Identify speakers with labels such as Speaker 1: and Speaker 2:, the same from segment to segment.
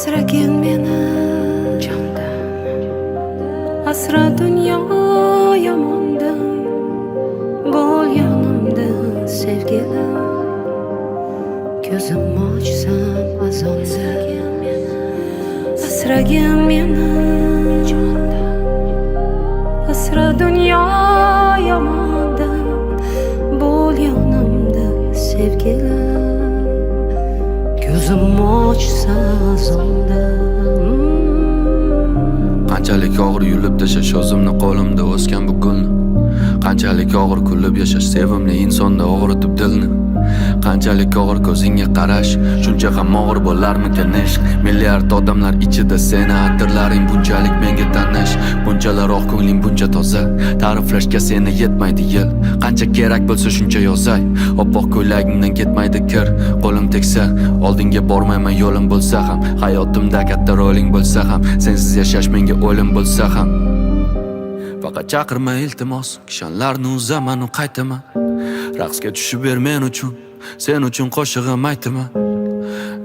Speaker 1: asragin meni jondan, asra dunyo yomondan, bo'l yonimda sevgilim, ko'zim ochsam azonda. Asragin meni jondan, asra dunyo yomondan, bo'l yonimda sevgilim, ko'zim ochsa azonda.
Speaker 2: Qanchalik og'ir yulib tashash o'zimni qo'limda o'sgan bu gulni, qanchalik og'ir kulib yashash sevimli insonda og'ritib dilni, qanchalik og'ir ko'zingga qarash, shuncha ham og'ir bo'larmikan ishq. Milliard odamlar ichida seni atirlaring bunchalik menga tanish, bunchalar oq ko'ngling buncha toza, ta'riflashga seni yetmaydi yil. Qancha kerak bo'lsa shuncha yozay, oppoq ko'ylagingdan ketmaydi kir. Qo'lim tegsa oldinga bormayman, yo'lim bo'lsa ham, hayotimda katta roling bo'lsa ham, sensiz yashash menga o'lim bo'lsa ham. Faqat chaqirma iltimos, kishanlarni uzaman u qaytaman. Raqsga tushib ber men uchun, sen uchun qo'shig'im aytaman.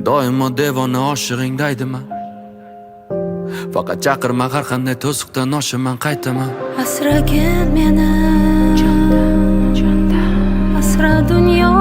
Speaker 2: Doimo devona oshig'ing daydiman. Faqat chaqirma, har qanday to'siqdan oshaman qaytaman.
Speaker 1: Asragin meni jondan, asra dunyo